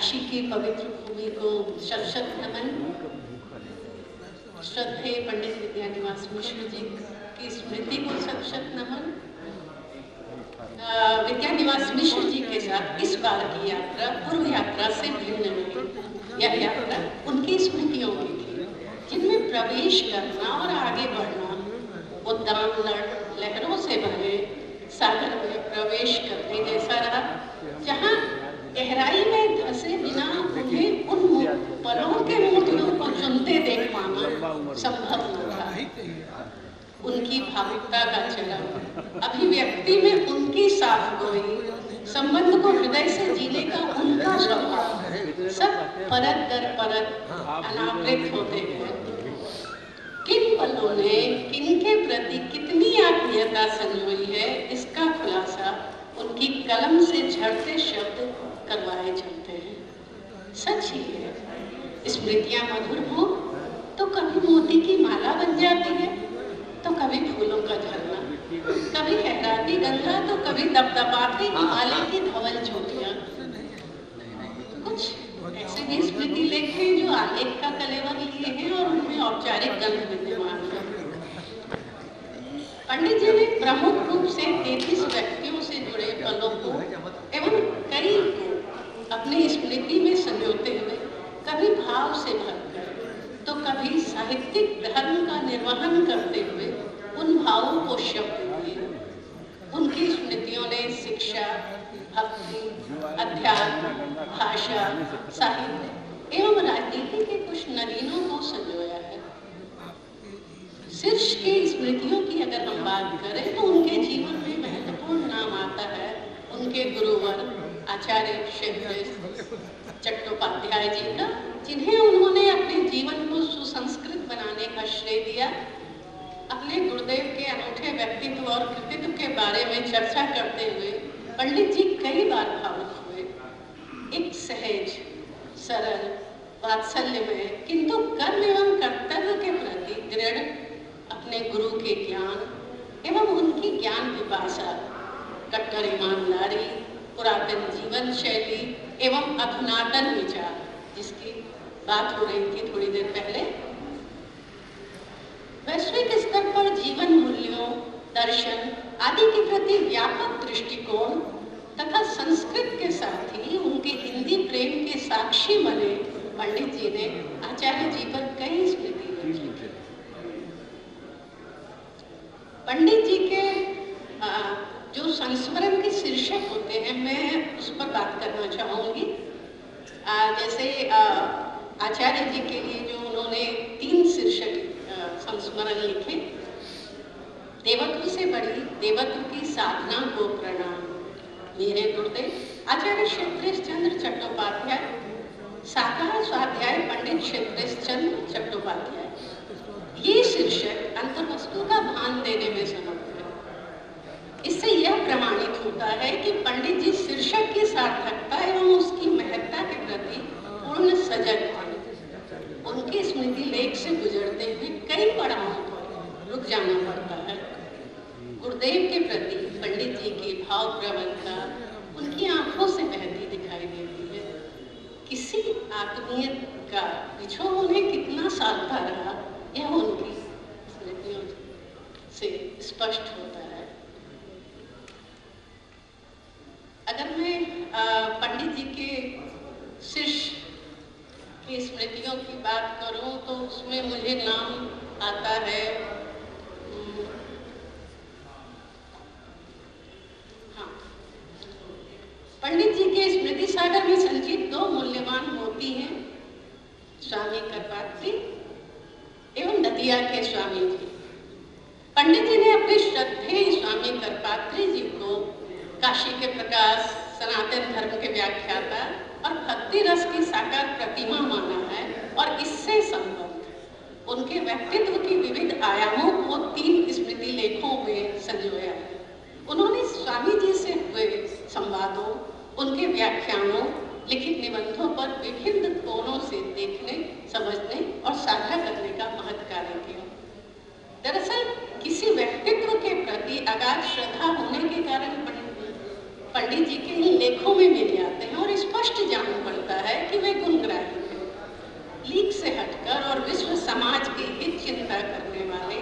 काशी की पवित्र भूमि को शत नमन। श्रद्धेय पंडित विद्यानिवास मिश्र जी की स्मृति को शत नमन। विद्यानिवास मिश्र जी के साथ इस बार की यात्रा पूर्व यात्रा से भिन्न रही। यह यात्रा उनकी स्मृतियों की थी, जिनमें प्रवेश करना और आगे बढ़ना उद्दाम लहरों से भरे सागर में प्रवेश करने जैसा रहा, जहाँ गहराई में धंसे बिना उन्हें उन पलों के मोतियों को चुनते देख पाना संभव न था। उनकी भावुकता का चरम अभिव्यक्ति में उनकी साफ गोई, संबंध को हृदय से जीने का उनका स्वभाव सब परत दर परत अनावृत होते हैं। किन पलों ने किनके प्रति कितनी आत्मीयता संजोई है, इसका खुलासा उनकी कलम से झड़ते शब्द करवाए चलते हैं। सच ही है, स्मृतियां मधुर हो तो कभी मोती की माला बन जाती है, तो कभी फूलों का झरना, कभी लहराती गंगा, तो कभी दबदबाते हिमालय की धवल चोटियां। कुछ ऐसे भी स्मृति लेख हैं जो आलेख का कलेवर लिए हैं और उनमें औपचारिक गंध विद्यमान है। पंडित जी ने प्रमुख रूप से 33 व्यक्तियों से जुड़े पलों को एवं कई को अपनी स्मृति में संजोते हुए कभी भाव से भरकर तो कभी साहित्यिक धर्म का निर्वहन करते हुए उन भावों को शब्द दिए। उनकी स्मृतियों ने शिक्षा, भक्ति, अध्यात्म, भाषा, साहित्य एवं राजनीति के कुछ नवीनों को संजोया है। शीर्ष की स्मृतियों की अगर हम बात करें तो उनके जीवन में महत्वपूर्ण नाम आता है उनके गुरुवर आचार्य शेखर चट्टोपाध्याय जी का, जिन्हें उन्होंने अपने जीवन को सुसंस्कृत बनाने का श्रेय दिया। अपने गुरुदेव के अनूठे व्यक्तित्व और कृतित्व के बारे में चर्चा करते हुए पंडित जी कई बार भावुक हुए। एक सहज, सरल, वात्सल्यमय किंतु कर्म एवं कर्तव्य के प्रति दृढ़ अपने गुरु के ज्ञान एवं उनकी ज्ञान पिपासा, कट्टर ईमानदारी, पुरातन जीवन शैली एवं अधुनातन विचार, जिसकी बात हो रही थी थोड़ी देर पहले। वैश्विक स्तर पर जीवन मूल्यों, दर्शन आदि के प्रति व्यापक दृष्टिकोण तथा संस्कृत के साथ ही उनके हिंदी प्रेम के साक्षी बने पंडित जी ने आचार्य जी पर कई स्मृति लिखी। पंडित जी के जो संस्मरण के शीर्षक होते हैं, मैं उस पर बात करना चाहूँगी। जैसे आचार्य जी के लिए जो उन्होंने 3 शीर्षक संस्मरण लिखे। देवत्व से बड़ी देवत्व की साधना को प्रणाम, मेरे गुरुदेव आचार्य क्षेत्रेश चंद्र चट्टोपाध्याय, साकार स्वाध्याय पंडित क्षेत्रेश चंद्र चट्टोपाध्याय। ये शीर्षक अंतर्वस्तु का भान देने में समर्थ है। इससे यह प्रमाणित होता है कि पंडित जी शीर्षक की सार्थकता एवं उसकी महत्ता के प्रति पूर्ण सजग थे। उनके स्मृति लेख से गुजरते हुए कई पड़ावों पर रुक जाना पड़ता है। गुरुदेव के प्रति पंडित जी की भाव प्रवणता उनकी आंखों से बहती दिखाई देती है। किसी आत्मीयत का बिछो उन्हें कितना साधता रहा, यह उनकी स्मृतियों से स्पष्ट होता है। अगर मैं पंडित जी के शिष्य की स्मृतियों की बात करूं तो उसमें मुझे नाम आता है पंडित जी के स्मृति सागर में संचित 2 मूल्यवान मोती हैं, स्वामी करपात्री एवं दतिया के स्वामी जी। पंडित जी ने अपने श्रद्धेय स्वामी करपात्री जी को काशी के प्रकाश, सनातन धर्म के व्याख्याता और भक्ति रस की साकार प्रतिमा माना है और इससे संबद्ध उनके व्यक्तित्व की विविध आयामों को 3 स्मृति लेखों में संजोया है। उन्होंने स्वामी जी से हुए संवादों, उनके व्याख्यानों, लिखित निबंधों पर विभिन्न कोणों से देखने, समझने और साझा करने का महत् कार्य किया। दरअसल किसी व्यक्तित्व के प्रति अगाध श्रद्धा होने के कारण पंडित जी के इन लेखों में मिल जाते हैं और स्पष्ट स्पष्ट जान पड़ता है कि वे गुणग्राही थे। लीक से हटकर और विश्व समाज की हित चिंता करने वाले,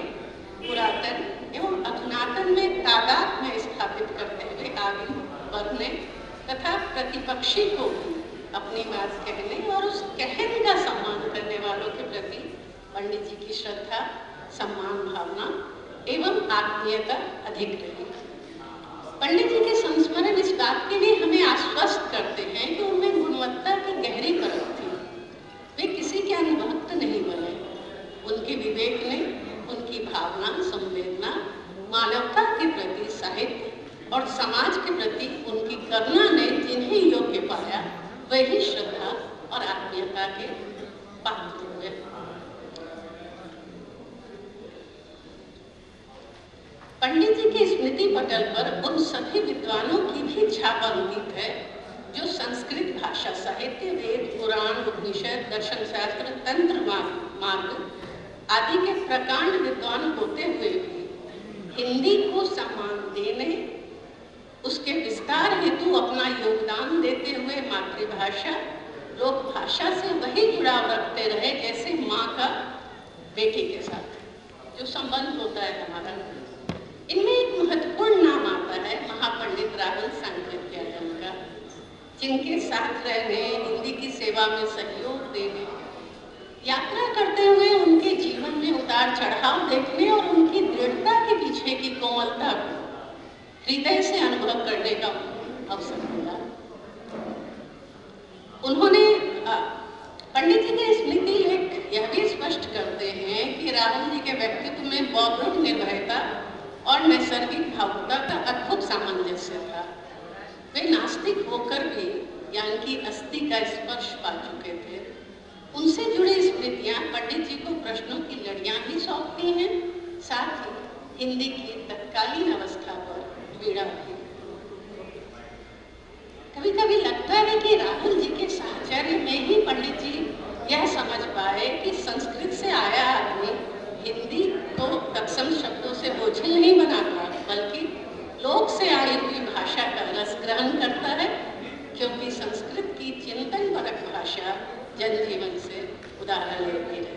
पुरातन एवं अधुनातन में तादाद में स्थापित करते हुए आगे बढ़ने तथा प्रतिपक्षी को भी अपनी बात कहने और उस कहने का सम्मान करने वालों के प्रति पंडित जी की श्रद्धा, सम्मान भावना एवं आत्मीयता अधिक रही। पंडित जी के संस्मरण इस बात के लिए हमें आश्वस्त करते हैं कि उनमें गुणवत्ता की गहरी परख थी। वे किसी के अनुभक्त नहीं बने। उनके विवेक ने, उनकी भावना, संवेदना, मानवता के प्रति साहित्य और समाज के प्रति उनकी करुणा ने जिन्हें योग्य पाया, वही श्रद्धा और आत्मीयता के पात्र हुए। पंडित जी के स्मृति पटल पर उन सभी विद्वानों की भी छाप अंकित है जो संस्कृत भाषा, साहित्य, वेद, पुराण, उपनिषद, दर्शन शास्त्र, तंत्र मार्ग आदि के प्रकांड विद्वान होते हुए भी हिंदी को सम्मान देने, उसके विस्तार हेतु अपना योगदान देते हुए मातृभाषा, लोक भाषा से वही जुड़ाव रखते रहे जैसे माँ का बेटी के साथ जो संबंध होता है हमारा। इनमें एक महत्वपूर्ण नाम आता है महापंडित राहुल सांकृत्यायन का, जिनके साथ रहने, हिंदी की सेवा में सहयोग देने, यात्रा करते हुए उनके जीवन में उतार चढ़ाव देखने और उनकी दृढ़ता के पीछे की कोमलता को हृदय से अनुभव करने का अवसर मिला। उन्होंने पंडित जी के स्मृति लेख यह भी स्पष्ट करते हैं कि राहुल जी के व्यक्तित्व में बौद्धिक निर्भयता और नैसर्गिक भावुकता का अद्भुत सामंजस्य था। वे नास्तिक होकर भी ज्ञान की अस्थि का स्पर्श पा चुके थे। उनसे जुड़ी स्मृतियां पंडित जी को प्रश्नों की लड़ियां भी सौंपती हैं, साथ ही हिंदी की तत्कालीन अवस्था पर पीड़ा भी। कभी कभी लगता है कि राहुल जी के साहचर्य में ही पंडित जी यह समझ पाए कि संस्कृत से आया आदमी हिंदी को तत्सम शब्दों से बोझिल नहीं बनाता, बल्कि लोक से आई हुई भाषा का रस ग्रहण करता है, क्योंकि संस्कृत की चिंतन परक भाषा जनजीवन से उदाहरण लेती है।